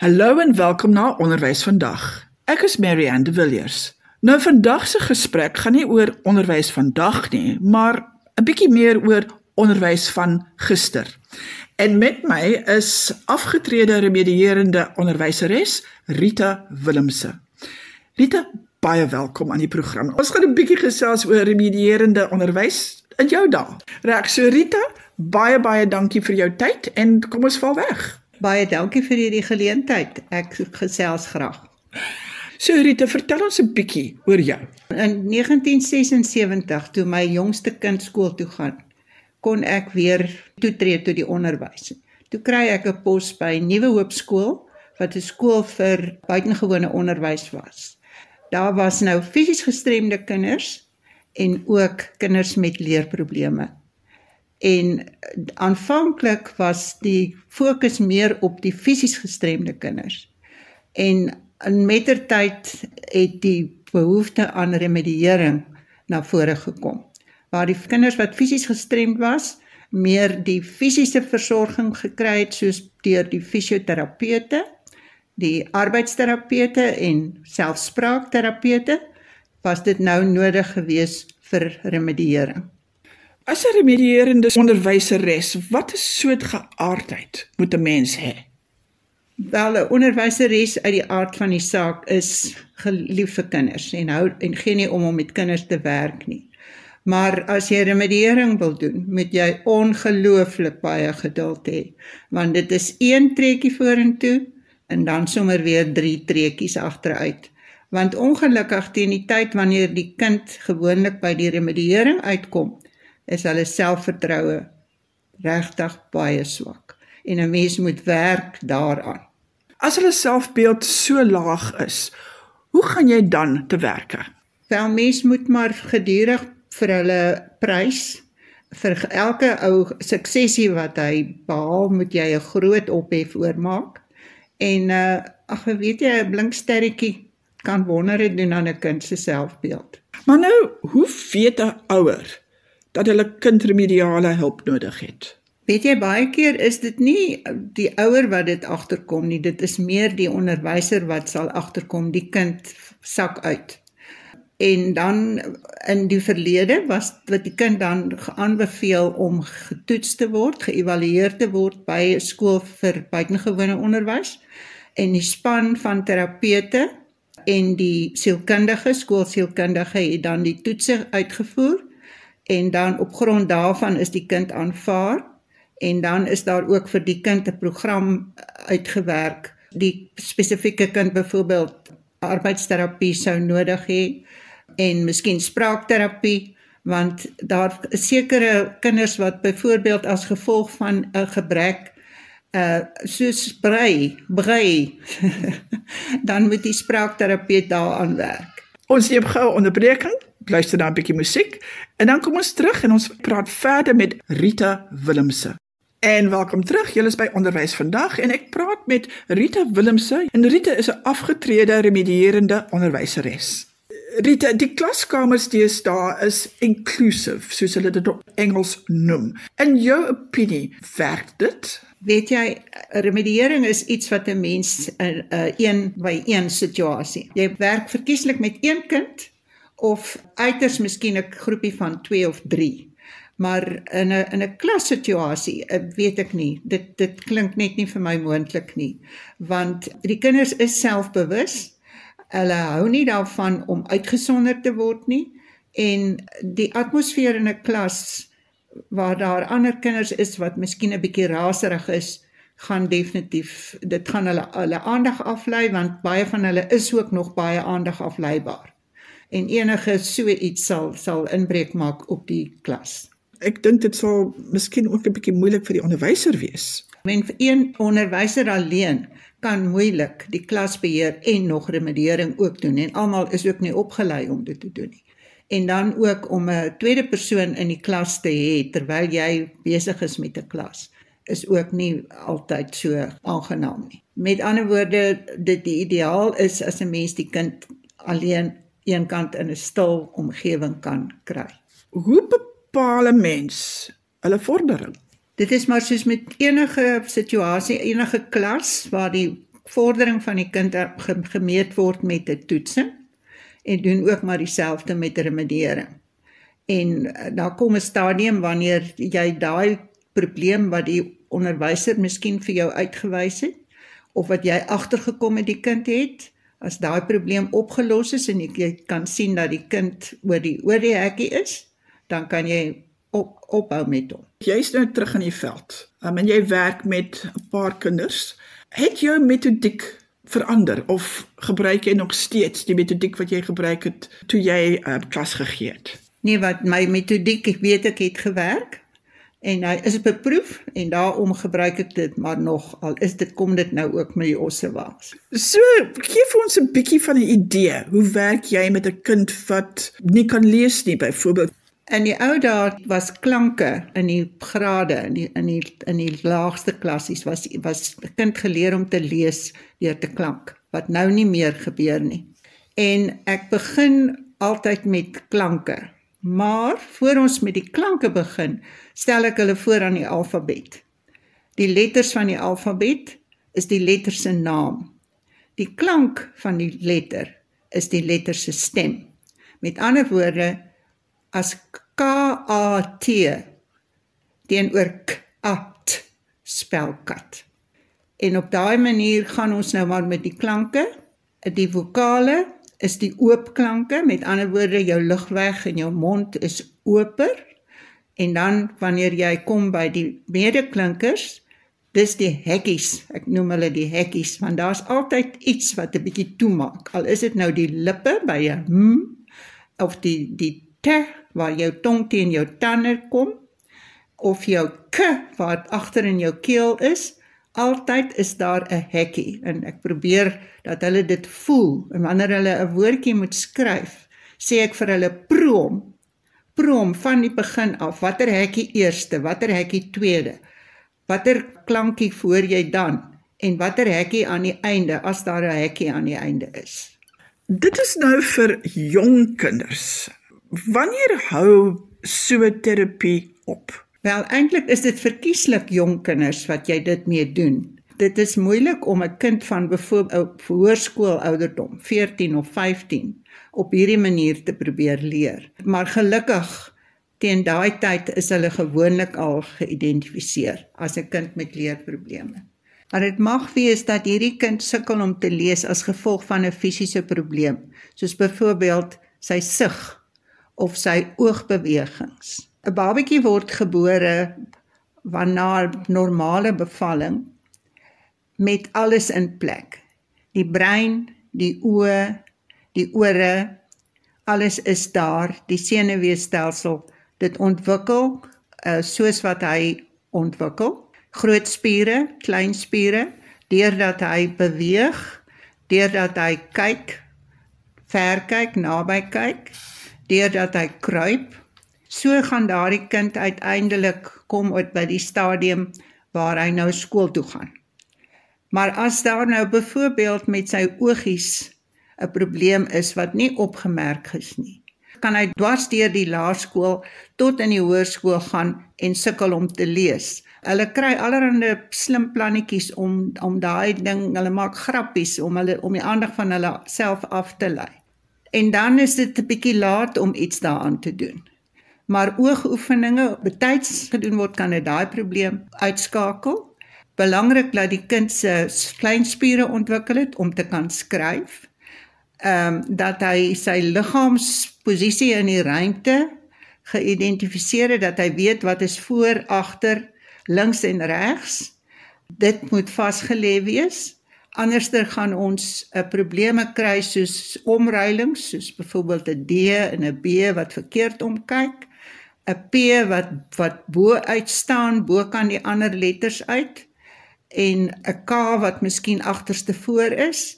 Hallo en welkom na Onderwys Vandag. Ek is Marianne de Villiers. Nou vandag se gesprek gaan nie oor onderwys vandag nie, maar 'n bietjie meer oor onderwys van gister. En met my is afgetrede remedierende onderwyseres Rita Willemse. Rita, baie welkom aan die program. Ons gaan 'n bietjie gesels oor remedierende onderwys in jou dae. Reg, so Rita, baie dankie vir jou tyd en kom ons val weg. Baie dankie vir hierdie geleentheid. Ek gesels graag. So Rita, vertel ons 'n bietjie oor jou. In 1976, toe my jongste kind skool toe gaan, kon ek weer toetree tot die onderwys. Toe kry ek 'n pos by Nuwe Hoop Skool, wat 'n skool vir buitengewone onderwys was. Daar was nou fisies gestremde kinders en ook kinders met leerprobleme. En aanvanklik was die fokus meer op die fisies gestremde kinders. En mettertyd het die behoefte aan remediering na vore gekom. Waar die kinders wat fisies gestremd was, meer die fisiese versorging gekry het, soos deur die fisioterapeute, die arbeidsterapeute en selfs spraakterapeute, was dit nou nodig gewees vir remediering. As 'n remedierende onderwyseres, wat 'n soort geaardheid moet 'n mens hê? Wel, 'n onderwyseres uit die aard van die saak is gelief vir kinders en gee nie om met kinders te werk nie. Maar as jy remediering wil doen, moet jy ongelooflik baie geduld hê, want dit is 1 treukie vorentoe en dan sommer weer 3 treukies agteruit. Want ongelukkig teen die tyd wanneer die kind gewoonlik by die remediering uitkom, is hulle selfvertroue regtig baie swak. En 'n mens moet werk daaraan. As hulle selfbeeld so laag is, hoe gaan jy dan te werke? Wel, mens moet maar gedurig vir hulle prys. Vir elke ou suksesie wat hy behaal, moet jy 'n groot ophef oormaak. En weet jy, 'n blink sterretjie kan wondere doen aan 'n kind se selfbeeld. Maar nou, hoe weet 'n ouer dat hulle kind remediale hulp nodig het? Weet jy, baie keer is dit nie die ouer wat dit agterkom nie, dit is meer die onderwyser wat sal agterkom, die kind sak uit. En dan in die verlede was wat die kind dan aanbeveel om getoets te word, geëvalueer te word by 'n skool vir buitengewone onderwys. En die span van terapeute en die sielkundige, skoolsielkundige het dan die toetse uitgevoer. En dan op grond daarvan is die kind aanvaar en dan is daar ook vir die kind 'n program uitgewerk. Die spesifieke kind byvoorbeeld arbeidsterapie sou nodig hê en miskien spraakterapie, want daar is sekere kinders wat byvoorbeeld as gevolg van 'n gebrek soos brei, dan moet die spraakterapeut daaraan werk. Ons neem gou 'n onderbreking, luister na 'n bietjie musiek en dan kom ons terug en ons praat verder met Rita Willemse. En welkom terug, julle is by Onderwys Vandag en ek praat met Rita Willemse en Rita is 'n afgetrede remedierende onderwyseres. Rita, die klaskamers deesdae is inclusive, soos hulle dit op Engels noem. In jou opinie, werk dit? Weet jy, remediering is iets wat 'n mens in 'n 1-by-1 situasie. Jy werk verkieslik met 1 kind of uiters miskien 'n groepie van 2 of 3. Maar in 'n klassituasie, weet ek nie, dit klink net nie vir my moontlik nie, want die kinders is selfbewus, hulle hou nie daarvan om uitgesonder te word nie, en die atmosfeer in 'n klas waar daar ander kinders is wat miskien 'n bietjie raserig is, gaan definitief, dit gaan hulle aandag aflei, want baie van hulle is ook nog baie aandag afleibaar. En enige so iets sal inbreuk maak op die klas. Ek dink dit sal miskien ook 'n bietjie moeilik vir die onderwyser wees. En vir een onderwyser alleen kan moeilik die klas beheer en nog remediering ook doen, en almal is ook nie opgelei om dit te doen nie. En dan ook om 'n tweede persoon in die klas te hê terwyl jy besig is met 'n klas, is ook nie altyd so aangenaam nie. Met ander woorde, die ideaal is as 'n mens die kind alleen eenkant in 'n stil omgewing kan kry. Hoe bepaal 'n mens hulle vordering? Dit is maar soos met enige situasie, enige klas waar die vordering van die kind gemeet word met 'n toetsing en doen ook maar dieselfde met remediering. En daar kom 'n stadium wanneer jy daai probleem wat die onderwyser miskien vir jou uitgewys het, of wat jy agtergekom het die kind het, as daai probleem opgelos is en jy kan sien dat die kind oor die hekkie is, dan kan jy ophou met hom. Jy's nou terug in die veld, en jy werk met 'n paar kinders. Het jou metodiek verander, of gebruik jy nog steeds die metodiek wat jy gebruik het toe jy klas gegee het? Nee, wat my metodiek, ek weet ek het gewerk, en hy is beproef, en daarom gebruik ek dit maar nog, al kom dit nou ook met die ossewaas. So, gee vir ons 'n bietjie van 'n idee, hoe werk jy met 'n kind wat nie kan lees nie, byvoorbeeld? In die ou dae was klanke in die grade, in die laagste klassies, was 'n kind geleer om te lees deur te klank, wat nou nie meer gebeur nie. En ek begin altyd met klanke, maar voor ons met die klanke begin, stel ek hulle voor aan die alfabet. Die letters van die alfabet is die letter se naam. Die klank van die letter is die letter se stem. Met ander woorde, as K-A-T teenoor K-A-T spel kat. En op daai manier gaan ons nou maar met die klanke. Die vokale is die oop klanke, met ander woorde jou lugweg en jou mond is oper. En dan wanneer jy kom by die medeklinkers, dis die hekkies, ek noem hulle die hekkies, want daar's altyd iets wat 'n bietjie toemaak. Al is dit nou die lippe by 'n of die te waar jou tong teen jou tande kom, of jou k waar agter in jou keel is, altyd is daar 'n hekkie, en ek probeer dat hulle dit voel, en wanneer hulle 'n woordjie moet skryf, sê ek vir hulle proom van die begin af, watter hekkie eerste, watter hekkie tweede, watter klankie voor jy dan, en watter hekkie aan die einde, as daar 'n hekkie aan die einde is. Dit is nou vir jong kinders. Wanneer hou so 'n terapie op? Wel, eintlik is dit verkieslik jong kinders wat jy dit mee doen. Dit is moeilik om 'n kind van byvoorbeeld hoërskoolouderdom, 14 of 15, op hierdie manier te probeer leer. Maar gelukkig, teen daai tyd is hulle gewoonlik al geïdentifiseer as 'n kind met leerprobleme. Maar dit mag wees dat hierdie kind sukkel om te lees as gevolg van 'n fisiese probleem, soos byvoorbeeld sy sig of sy oogbewegings. 'n Babatjie word gebore na normale bevalling met alles in plek. Die brein, die oë, die ore, alles is daar, die senuweestelsel, dit ontwikkel soos wat hy ontwikkel. Groot spiere, klein spiere, deurdat hy beweeg, deurdat hy kyk, ver kyk, naby kyk, deurdat hy kruip. So gaan daardie kind uiteindelik kom uit by die stadium waar hy nou skool toe gaan. Maar as daar nou byvoorbeeld met sy oogies 'n probleem is wat nie opgemerk is nie, kan hy dwars deur die laerskool tot in die hoërskool gaan en sukkel om te lees. Hulle kry allerhande slim plannetjies om daai ding, hulle maak grappies om die aandag van hulle self af te lei. En dan is dit 'n bietjie laat om iets daaraan te doen. Maar oogoefeninge betyds gedoen word, kan dit daai probleem uitskakel. Belangrik dat die kind se kleinspiere ontwikkel het om te kan skryf. Dat hy sy liggaamsposisie in die ruimte geïdentifiseer het, dat hy weet wat is voor, agter, links en regs. Dit moet vasgelê wees. Anderster gaan ons probleme kry soos omruilings, soos byvoorbeeld 'n D en 'n B wat verkeerd omkyk, 'n P wat bo uitstaan, bo kan die ander letters uit, en 'n K wat miskien agterste voor is.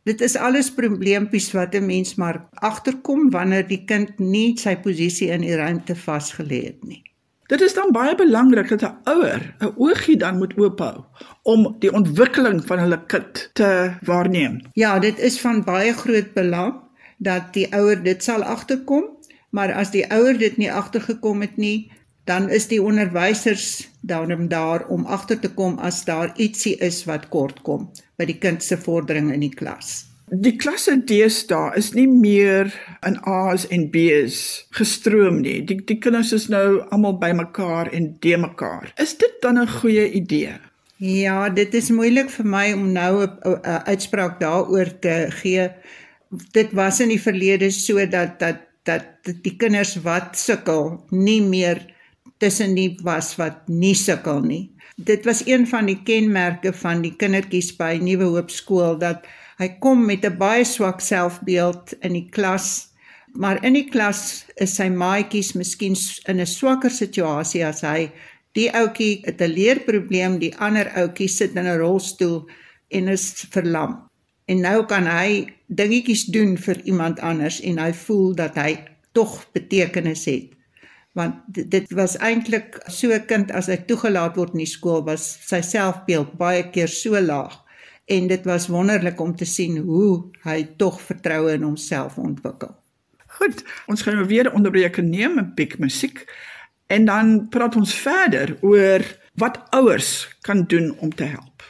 Dit is alles probleempies wat 'n mens maar agterkom wanneer die kind nie sy posisie in die ruimte vasgelê het nie. Dit is dan baie belangrik dat 'n ouer 'n oogie dan moet oophou om die ontwikkeling van hulle kind te waarneem. Ja, dit is van baie groot belang dat die ouer dit sal agterkom, maar as die ouer dit nie agtergekom het nie, dan is die onderwysers daarom daar om agter te kom as daar ietsie is wat kort kom. by die kind se vordering in die klas. Die klasse deesdae is nie meer in A's en B's gestroom nie. Die kinders is nou almal bymekaar en de mekaar. Is dit dan 'n goeie idee? Ja, dit is moeilik vir my om nou 'n uitspraak daaroor te gee. Dit was in die verlede so dat die kinders wat sukkel nie meer tussen die was wat nie sukkel nie. Dit was een van die kenmerke van die kindertjies by Nuwe Hoop Skool, dat hy kom met 'n baie swak selfbeeld in die klas, maar in die klas is sy maatjies miskien in 'n swakker situasie as hy. Die ouetjie het 'n leerprobleem, die ander ouetjie sit in 'n rolstoel en is verlam. En nou kan hy dingetjies doen vir iemand anders en hy voel dat hy tog betekenis het. Want dit was eintlik so 'n kind, as hy toegelaat word in die skool, was sy selfbeeld baie keer so laag. En dit was wonderlik om te sien hoe hy tog vertroue in homself ontwikkel. Goed, ons gaan nou weer 'n onderbreking neem, 'n bietjie musiek, en dan praat ons verder oor wat ouers kan doen om te help.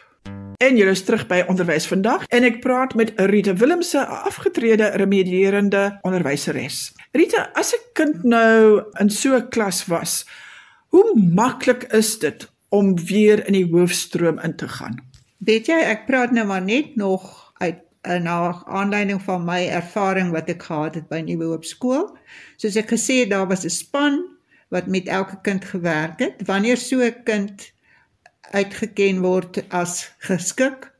En julle is terug by Onderwys Vandag en ek praat met Rita Willemse, 'n afgetrede remedierende onderwyseres. Rita, as 'n kind nou in so 'n klas was, hoe maklik is dit om weer in die hoofstroom in te gaan? Weet jy, ek praat nou maar net nog uit na aanleiding van my ervaring wat ek gehad het by Nuwe Hoop Skool. Soos ek gesê het, daar was 'n span wat met elke kind gewerk het. Wanneer so 'n kind uitgeken word as geskik,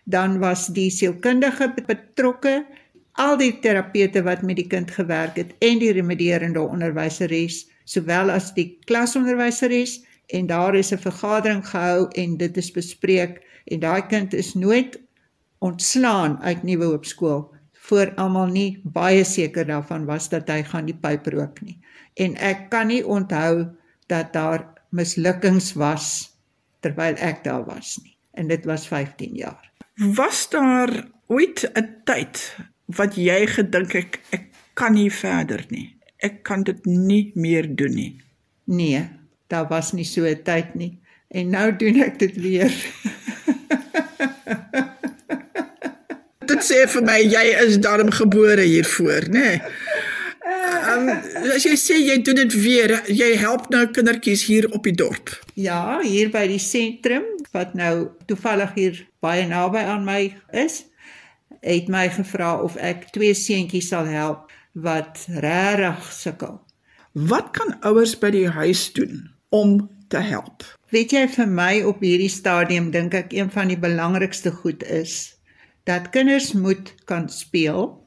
dan was die sielkundige betrokke, al die terapeute wat met die kind gewerk het en die remedierende onderwyseres, sowel as die klasonderwyseres, en daar is 'n vergadering gehou en dit is bespreek en daai kind is nooit ontslaan uit Nuwe Hoop Skool voor almal nie baie seker daarvan was dat hy gaan die pyp rook nie. En ek kan nie onthou dat daar mislukkings was terwyl ek daar was nie. En dit was 15 jaar. Was daar ooit 'n tyd wat jy gedink ek kan nie verder nie. Ek kan dit nie meer doen nie? Nee, daar was nie so 'n tyd nie. En nou doen ek dit weer. Dit sê vir my, jy is daarom gebore hiervoor, né? Nee. As jy sê jy doen dit weer, jy help nou kindertjies hier op die dorp. Ja, hier by die sentrum, wat nou toevallig hier baie naby aan my is, het my gevra of ek 2 seentjies sal help wat regtig sukkel. Wat kan ouers by die huis doen om te help? Weet jy, vir my op hierdie stadium dink ek een van die belangrikste goed is dat kinders moet kan speel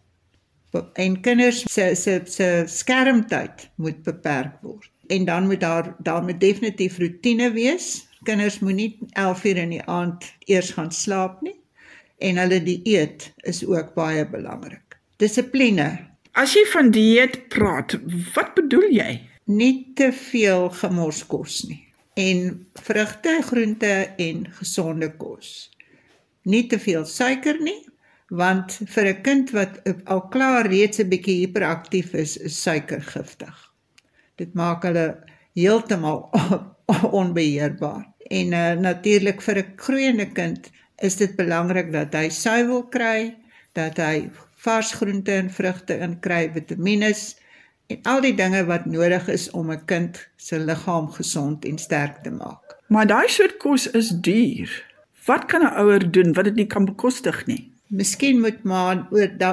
en kinders se skermtyd moet beperk word. En dan moet daar moet definitief roetine wees. Kinders moet nie 11:00 in die aand eers gaan slaap nie. En hulle dieet is ook baie belangrik. Dissipline. As jy van dieet praat, wat bedoel jy? Nie te veel gemorskos nie. En vrugte, groente en gesonde kos. Nie te veel suiker nie, want vir 'n kind wat al klaar reeds 'n bietjie hiperaktief is suiker giftig. Dit maak hulle heeltemal onbeheerbaar. En natuurlik vir 'n groeiende kind is dit belangrik dat hy suiwel kry, dat hy vars groente en vrugte inkry, vitamiene en al die dinge wat nodig is om 'n kind se liggaam gesond en sterk te maak. Maar daai soort kos is duur. Wat kan 'n ouer doen wat dit nie kan bekostig nie? Miskien moet maar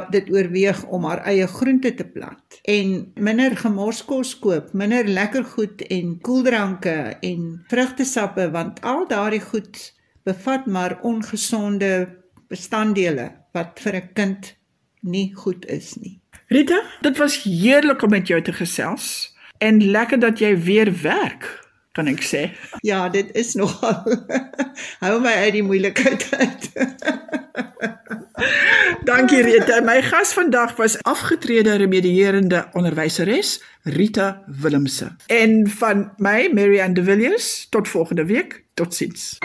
dit oorweeg om haar eie groente te plant en minder gemorskos koop, minder lekker goed en koeldranke en vrugtesappe, want al daardie goed bevat maar ongesonde bestanddele wat vir 'n kind nie goed is nie. Rita, dit was heerlik om met jou te gesels en lekker dat jy weer werk, kan ek sê. Ja, dit is nogal. Hou my uit die moeilikheid uit. Dankie Rita. My gas vandag was afgetrede remedierende onderwyseres Rita Willemse. En van my, Marianne de Villiers, tot volgende week. Totsiens.